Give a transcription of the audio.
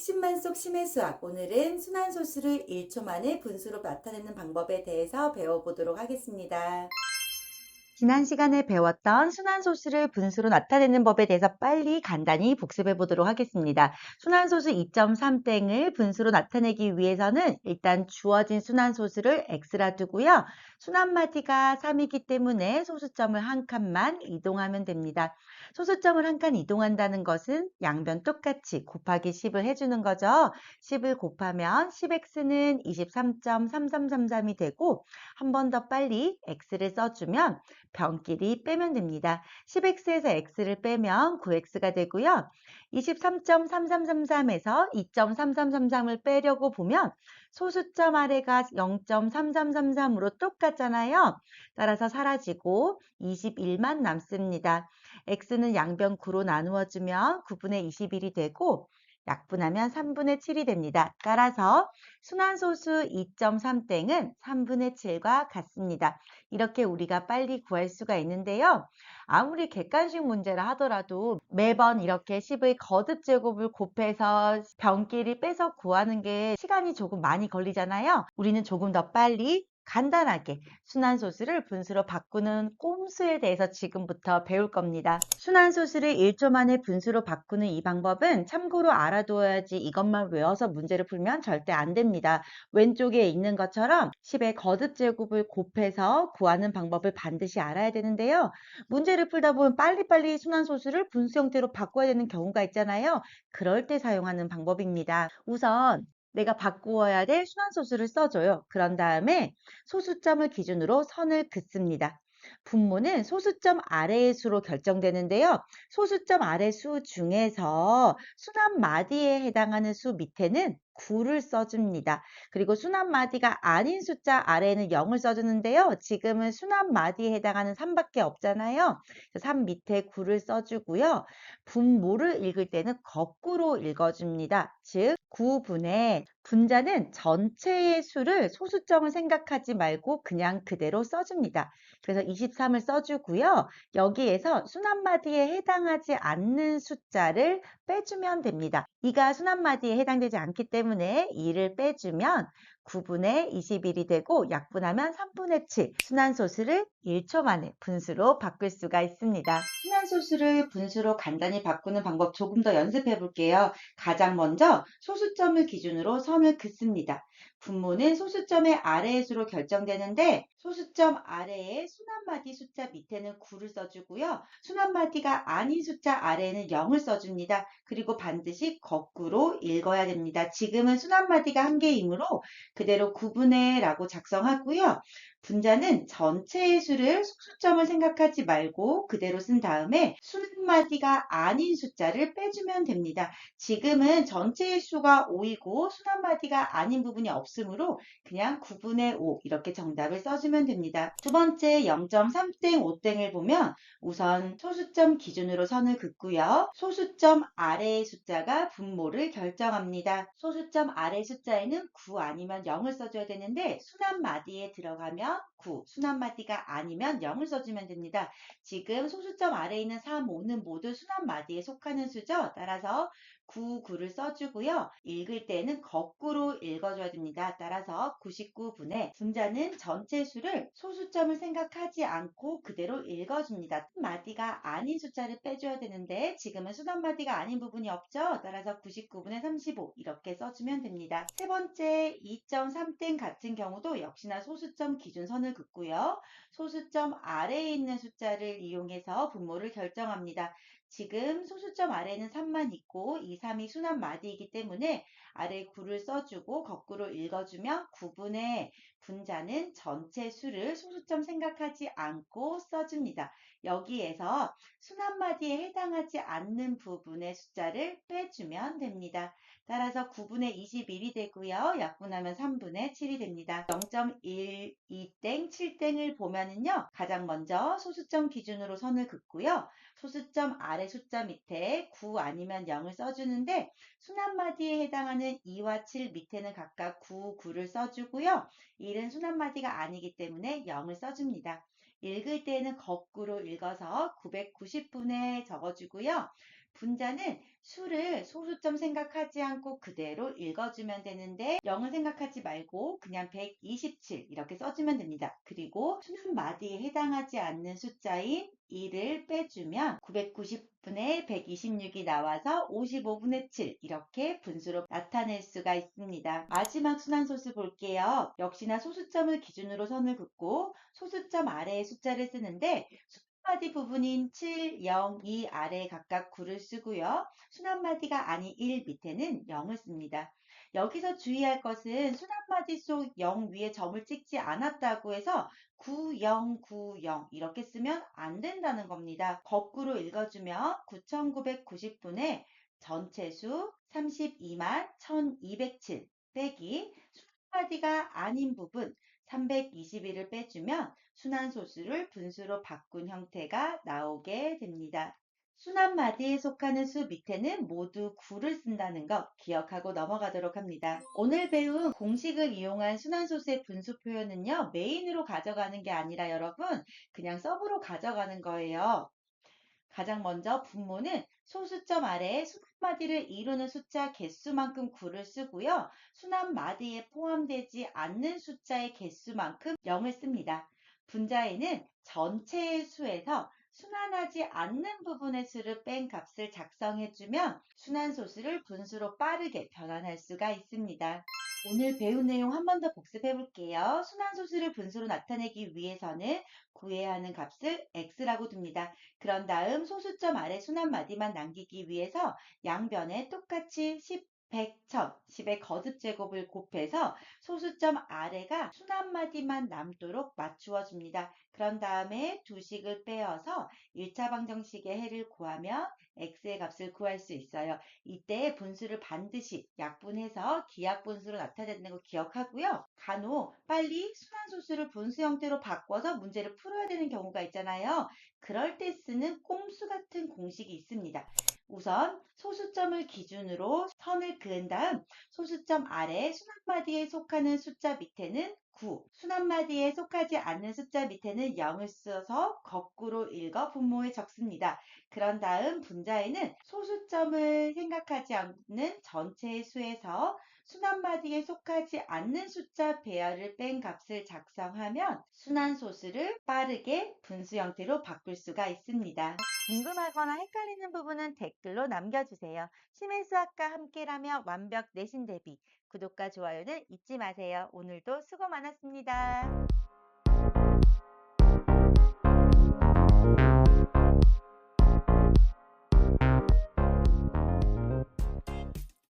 핵심만 속 심해 수학. 오늘은 순환소수를 1초 만에 분수로 나타내는 방법에 대해서 배워보도록 하겠습니다. 지난 시간에 배웠던 순환소수를 분수로 나타내는 법에 대해서 빨리 간단히 복습해 보도록 하겠습니다. 순환소수 2.3땡을 분수로 나타내기 위해서는 일단 주어진 순환소수를 x라 두고요. 순환마디가 3이기 때문에 소수점을 한 칸만 이동하면 됩니다. 소수점을 한 칸 이동한다는 것은 양변 똑같이 곱하기 10을 해주는 거죠. 10을 곱하면 10x는 23.3333이 되고 한 번 더 빨리 x를 써주면 변끼리 빼면 됩니다. 10x에서 x를 빼면 9x가 되고요. 23.3333에서 2.3333을 빼려고 보면 소수점 아래가 0.3333으로 똑같잖아요. 따라서 사라지고 21만 남습니다. x는 양변 9로 나누어주면 9분의 21이 되고 약분하면 3분의 7이 됩니다. 따라서 순환소수 2.3땡은 3분의 7과 같습니다. 이렇게 우리가 빨리 구할 수가 있는데요. 아무리 객관식 문제라 하더라도 매번 이렇게 10의 거듭제곱을 곱해서 변끼리 빼서 구하는 게 시간이 조금 많이 걸리잖아요. 우리는 조금 더 빨리 간단하게 순환소수를 분수로 바꾸는 꼼수에 대해서 지금부터 배울 겁니다. 순환소수를 1초 만에 분수로 바꾸는 이 방법은 참고로 알아둬야지 이것만 외워서 문제를 풀면 절대 안 됩니다. 왼쪽에 있는 것처럼 10의 거듭제곱을 곱해서 구하는 방법을 반드시 알아야 되는데요. 문제를 풀다 보면 빨리빨리 순환소수를 분수 형태로 바꿔야 되는 경우가 있잖아요. 그럴 때 사용하는 방법입니다. 우선 내가 바꾸어야 될 순환소수를 써줘요. 그런 다음에 소수점을 기준으로 선을 긋습니다. 분모는 소수점 아래의 수로 결정되는데요. 소수점 아래 수 중에서 순환마디에 해당하는 수 밑에는 9를 써줍니다. 그리고 순환마디가 아닌 숫자 아래에는 0을 써주는데요. 지금은 순환마디에 해당하는 3밖에 없잖아요. 3 밑에 9를 써주고요. 분모를 읽을 때는 거꾸로 읽어줍니다. 즉 9분의 분자는 전체의 수를 소수점을 생각하지 말고 그냥 그대로 써줍니다. 그래서 23을 써주고요. 여기에서 순환마디에 해당하지 않는 숫자를 빼주면 됩니다. 2가 순환마디에 해당되지 않기 때문에 2를 빼주면 9분의 21이 되고 약분하면 3분의 7. 순환소수를 1초 만에 분수로 바꿀 수가 있습니다. 순환소수를 분수로 간단히 바꾸는 방법 조금 더 연습해 볼게요. 가장 먼저 소수점을 기준으로 선을 긋습니다. 분모는 소수점의 아래의 수로 결정되는데 소수점 아래에 순환마디 숫자 밑에는 9를 써주고요. 순환마디가 아닌 숫자 아래에는 0을 써줍니다. 그리고 반드시 거꾸로 읽어야 됩니다. 지금은 순환마디가 한 개이므로 그대로 9분의 라고 작성하고요. 분자는 전체의 수를 소수점을 생각하지 말고 그대로 쓴 다음에 순환마디가 아닌 숫자를 빼주면 됩니다. 지금은 전체의 수가 5이고 순환마디가 아닌 부분이 없으므로 그냥 9분의 5 이렇게 정답을 써주면 됩니다. 두 번째 0.3땡 5땡을 보면 우선 소수점 기준으로 선을 긋고요. 소수점 아래의 숫자가 분모를 결정합니다. 소수점 아래 숫자에는 9 아니면 0을 써줘야 되는데 순환마디에 들어가면 9, 순환마디가 아니면 0을 써주면 됩니다. 지금 소수점 아래에 있는 3, 5는 모두 순환마디에 속하는 수죠. 따라서 9, 9를 써주고요. 읽을 때는 거꾸로 읽어줘야 됩니다. 따라서 99분의 분자는 전체 수를 소수점을 생각하지 않고 그대로 읽어줍니다. 마디가 아닌 숫자를 빼줘야 되는데 지금은 순환마디가 아닌 부분이 없죠. 따라서 99분의 35 이렇게 써주면 됩니다. 세 번째 2.3땡 같은 경우도 역시나 소수점 기준선을 긋고요. 소수점 아래에 있는 숫자를 이용해서 분모를 결정합니다. 지금 소수점 아래는 3만 있고 2, 3이 순환마디이기 때문에 아래 9를 써주고 거꾸로 읽어주면 9분의 분자는 전체 수를 소수점 생각하지 않고 써줍니다. 여기에서 순환마디에 해당하지 않는 부분의 숫자를 빼주면 됩니다. 따라서 9분의 21이 되고요. 약분하면 3분의 7이 됩니다. 0.12땡, 7땡을 보면은요. 가장 먼저 소수점 기준으로 선을 긋고요. 소수점 아래 숫자 밑에 9 아니면 0을 써주는데 순환마디에 해당하는 2와 7 밑에는 각각 9, 9를 써주고요. 1은 순환마디가 아니기 때문에 0을 써줍니다. 읽을 때는 거꾸로 읽어서 990분에 적어주고요. 분자는 수를 소수점 생각하지 않고 그대로 읽어주면 되는데 0을 생각하지 말고 그냥 127 이렇게 써주면 됩니다. 그리고 수는 마디에 해당하지 않는 숫자인 1을 빼주면 990분의 126이 나와서 55분의 7 이렇게 분수로 나타낼 수가 있습니다. 마지막 순환소수 볼게요. 역시나 소수점을 기준으로 선을 긋고 소수점 아래에 숫자를 쓰는데 순환마디 부분인 7, 0, 2 아래에 각각 9를 쓰고요. 순환마디가 아닌 1 밑에는 0을 씁니다. 여기서 주의할 것은 순환마디 속 0 위에 점을 찍지 않았다고 해서 9090 이렇게 쓰면 안 된다는 겁니다. 거꾸로 읽어주면 9990분의 전체 수 32만 1207 빼기 순환마디가 아닌 부분 321을 빼주면 순환소수를 분수로 바꾼 형태가 나오게 됩니다. 순환마디에 속하는 수 밑에는 모두 9를 쓴다는 거 기억하고 넘어가도록 합니다. 오늘 배운 공식을 이용한 순환소수의 분수 표현은요, 메인으로 가져가는 게 아니라 여러분, 그냥 서브로 가져가는 거예요. 가장 먼저 분모는 소수점 아래에 순환마디를 이루는 숫자 개수만큼 9를 쓰고요. 순환마디에 포함되지 않는 숫자의 개수만큼 0을 씁니다. 분자에는 전체의 수에서 순환하지 않는 부분의 수를 뺀 값을 작성해주면 순환소수를 분수로 빠르게 변환할 수가 있습니다. 오늘 배운 내용 한 번 더 복습해 볼게요. 순환소수를 분수로 나타내기 위해서는 구해야 하는 값을 x라고 둡니다. 그런 다음 소수점 아래 순환마디만 남기기 위해서 양변에 똑같이 10, 100, 1000, 10의 거듭제곱을 곱해서 소수점 아래가 순환마디만 남도록 맞추어 줍니다. 그런 다음에 두 식을 빼어서 1차 방정식의 해를 구하면 x의 값을 구할 수 있어요. 이때 분수를 반드시 약분해서 기약분수로 나타내는 거 기억하고요. 간혹 빨리 순환소수를 분수 형태로 바꿔서 문제를 풀어야 되는 경우가 있잖아요. 그럴 때 쓰는 꼼수 같은 공식이 있습니다. 우선 소수점을 기준으로 선을 그은 다음 소수점 아래 순환마디에 속하는 숫자 밑에는 9, 순환마디에 속하지 않는 숫자 밑에는 0을 써서 거꾸로 읽어 분모에 적습니다. 그런 다음 분자에는 소수점을 생각하지 않는 전체의 수에서 순환마디에 속하지 않는 숫자 배열을 뺀 값을 작성하면 순환소수를 빠르게 분수 형태로 바꿀 수가 있습니다. 궁금하거나 헷갈리는 부분은 댓글로 남겨주세요. 심해수학과 함께라며 완벽 내신 대비 구독과 좋아요는 잊지 마세요. 오늘도 수고 많았습니다.